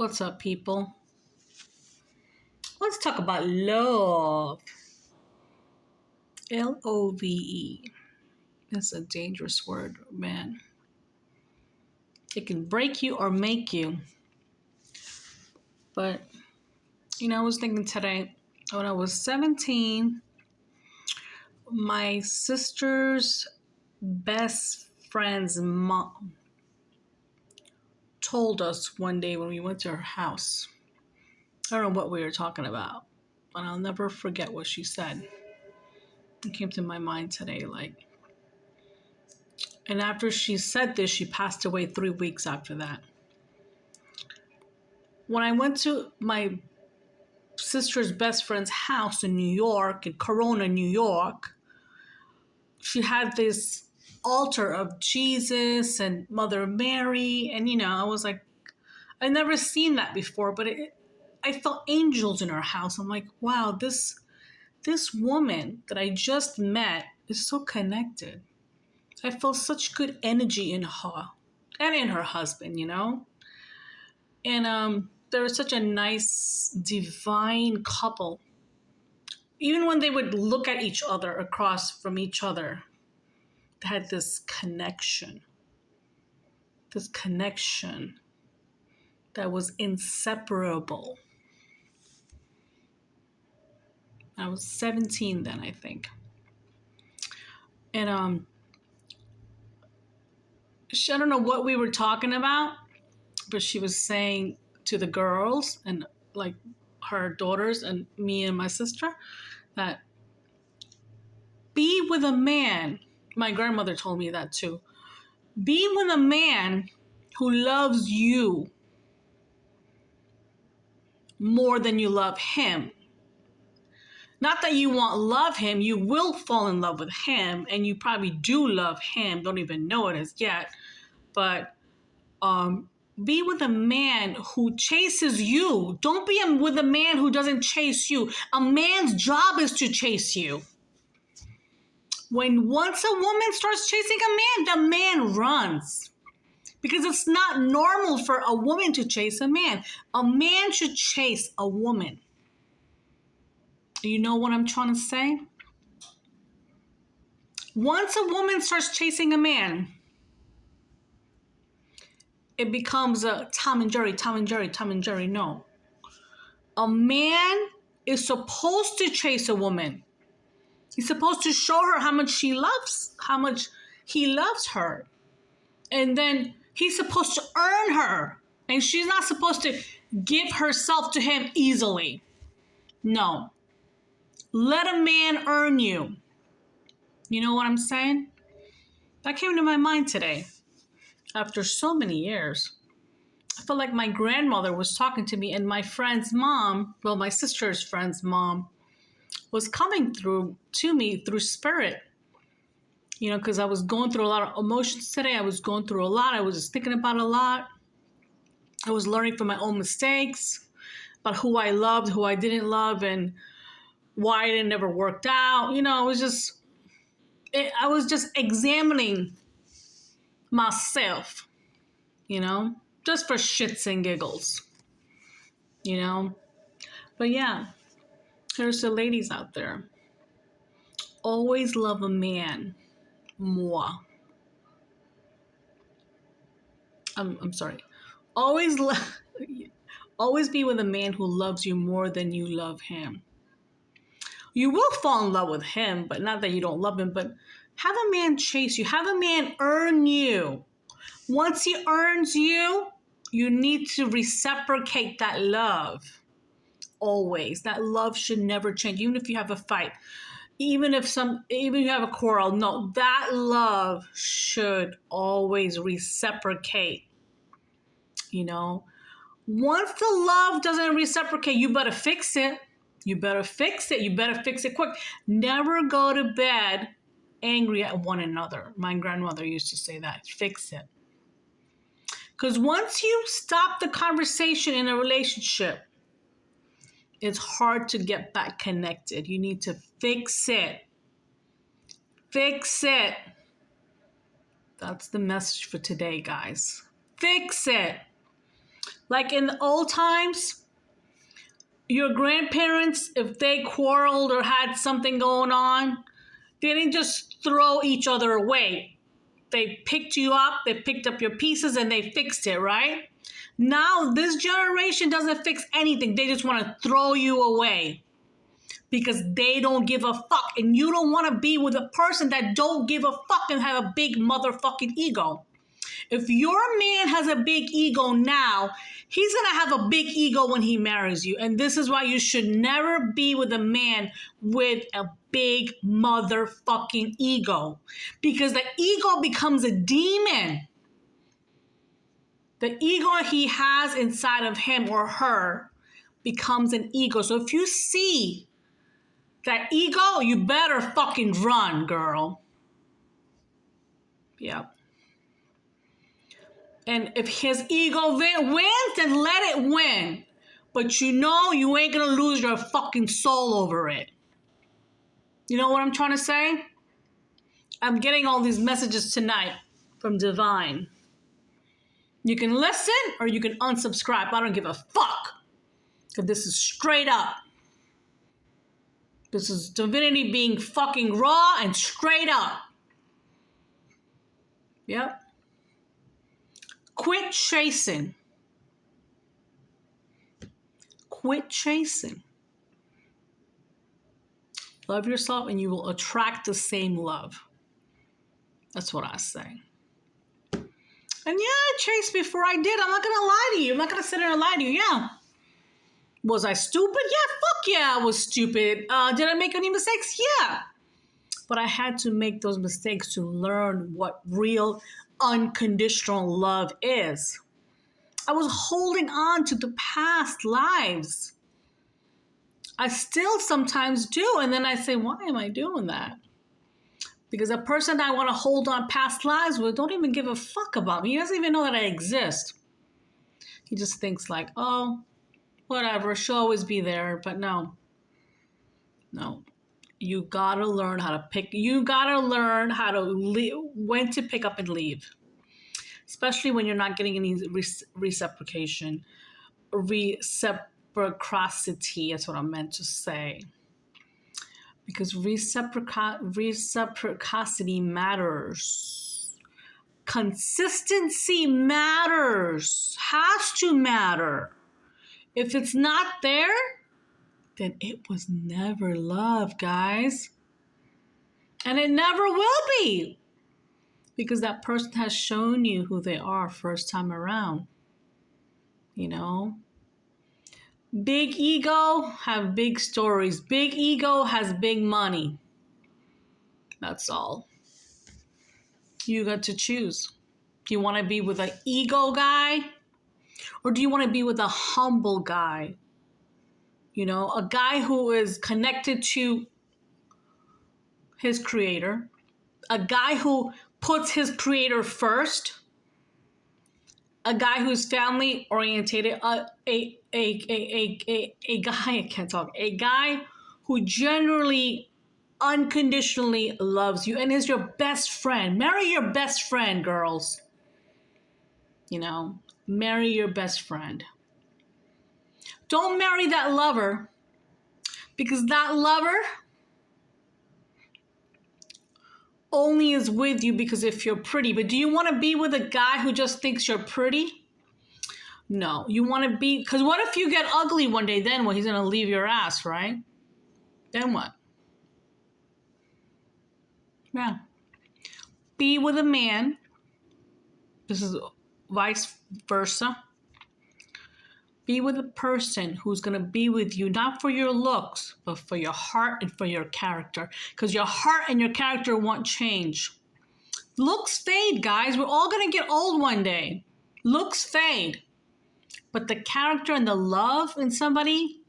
What's up, people? Let's talk about love. Love. It's a dangerous word, man. It can break you or make you. But, I was thinking today, when I was 17, my sister's best friend's mom told us one day when we went to her house. I don't know what we were talking about, but I'll never forget what she said. It came to my mind today, and after she said this, she passed away 3 weeks after that. When I went to my sister's best friend's house in New York, in Corona, New York, she had this altar of Jesus and Mother Mary. And, I was like, I'd never seen that before, but I felt angels in her house. I'm like, wow, this woman that I just met is so connected. I felt such good energy in her and in her husband, And they were such a nice, divine couple. Even when they would look at each other across from each other, they had this connection that was inseparable. I was 17 then, I think. And I don't know what we were talking about, but she was saying to the girls and like her daughters and me and my sister that be with a man. My grandmother told me that too. Be with a man who loves you more than you love him. Not that you won't love him, you will fall in love with him, and you probably do love him, don't even know it as yet, but be with a man who chases you. Don't be with a man who doesn't chase you. A man's job is to chase you. Once a woman starts chasing a man, the man runs. Because it's not normal for a woman to chase a man. A man should chase a woman. You know what I'm trying to say? Once a woman starts chasing a man, it becomes a Tom and Jerry. No. A man is supposed to chase a woman. He's supposed to show her how much he loves her. And then he's supposed to earn her. And she's not supposed to give herself to him easily. No. Let a man earn you. You know what I'm saying? That came to my mind today. After so many years. I felt like my grandmother was talking to me, and my friend's mom, my sister's friend's mom, was coming through to me through spirit. Because I was going through a lot of emotions today. I was going through a lot. I was just thinking about a lot. I was learning from my own mistakes, about who I loved, who I didn't love, and why it never worked out. I was just examining myself, just for shits and giggles, But yeah, there's the ladies out there. Always love a man more. I'm sorry. Always be with a man who loves you more than you love him. You will fall in love with him, but not that you don't love him, but have a man chase you. Have a man earn you. Once he earns you, you need to reciprocate that love. Always. That love should never change, even if you have a fight. Even if you have a quarrel, no, that love should always reciprocate. Once the love doesn't reciprocate, you better fix it. You better fix it quick. Never go to bed angry at one another. My grandmother used to say that. Fix it. Because once you stop the conversation in a relationship, it's hard to get back connected. You need to fix it. Fix it. That's the message for today, guys. Fix it. Like in the old times, your grandparents, if they quarreled or had something going on, they didn't just throw each other away. They picked you up, they picked up your pieces, and they fixed it, right? Now, this generation doesn't fix anything. They just want to throw you away because they don't give a fuck. And you don't want to be with a person that don't give a fuck and have a big motherfucking ego. If your man has a big ego now, he's going to have a big ego when he marries you. And this is why you should never be with a man with a big motherfucking ego. Because the ego becomes a demon. The ego he has inside of him or her becomes an ego. So if you see that ego, you better fucking run, girl. Yeah. And if his ego wins, then let it win. But you know you ain't gonna lose your fucking soul over it. You know what I'm trying to say? I'm getting all these messages tonight from Divine. You can listen or you can unsubscribe. I don't give a fuck. Because this is straight up. This is divinity being fucking raw and straight up. Yep. Quit chasing. Quit chasing. Love yourself and you will attract the same love. That's what I say. And yeah, I chased before I did. I'm not going to lie to you. I'm not going to sit there and lie to you. Yeah. Was I stupid? Yeah, fuck yeah, I was stupid. Did I make any mistakes? Yeah. But I had to make those mistakes to learn what real unconditional love is. I was holding on to the past lives. I still sometimes do. And then I say, why am I doing that? Because a person I want to hold on past lives with don't even give a fuck about me. He doesn't even know that I exist. He just thinks like, oh, whatever, she'll always be there. But no. You gotta learn how to pick. You gotta learn how to when to pick up and leave. Especially when you're not getting any reciprocity. Reciprocity, that's what I meant to say. Because reciprocity matters. Consistency matters. Has to matter. If it's not there, then it was never love, guys. And it never will be. Because that person has shown you who they are first time around. You know? Big ego have big stories. Big ego has big money. That's all. You got to choose. Do you want to be with an ego guy? Or do you want to be with a humble guy? You know, a guy who is connected to his creator. A guy who puts his creator first. A guy who's family orientated. A guy, I can't talk. A guy who generally unconditionally loves you and is your best friend. Marry your best friend, girls. You know, marry your best friend. Don't marry that lover, because that lover only is with you because if you're pretty. But do you want to be with a guy who just thinks you're pretty? No. You want to be, because what if you get ugly one day? Then what? He's going to leave your ass, right? Then what? Yeah. Be with a man. This is vice versa. Be with a person who's going to be with you, not for your looks, but for your heart and for your character. Because your heart and your character won't change. Looks fade, guys. We're all going to get old one day. Looks fade. But the character and the love in somebody,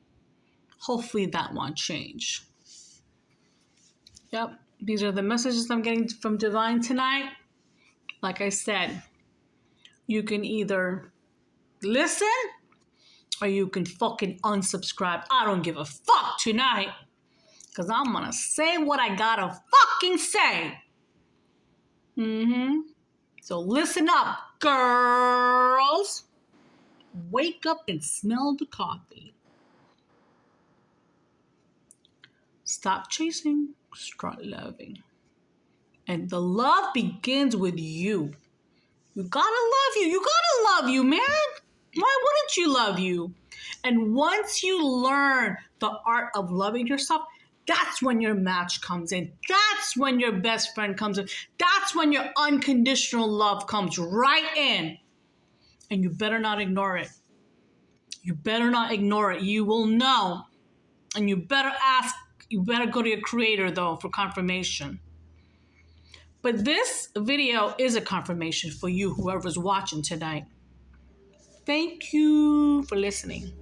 hopefully that won't change. Yep. These are the messages I'm getting from Divine tonight. Like I said, you can either listen or you can fucking unsubscribe. I don't give a fuck tonight. Because I'm going to say what I gotta fucking say. So listen up, girls. Wake up and smell the coffee. Stop chasing, start loving. And the love begins with you. You gotta love you. You gotta love you, man. Why wouldn't you love you? And once you learn the art of loving yourself, that's when your match comes in. That's when your best friend comes in. That's when your unconditional love comes right in. And you better not ignore it. You better not ignore it. You will know. And you better ask, you better go to your creator though for confirmation. But this video is a confirmation for you, whoever's watching tonight. Thank you for listening.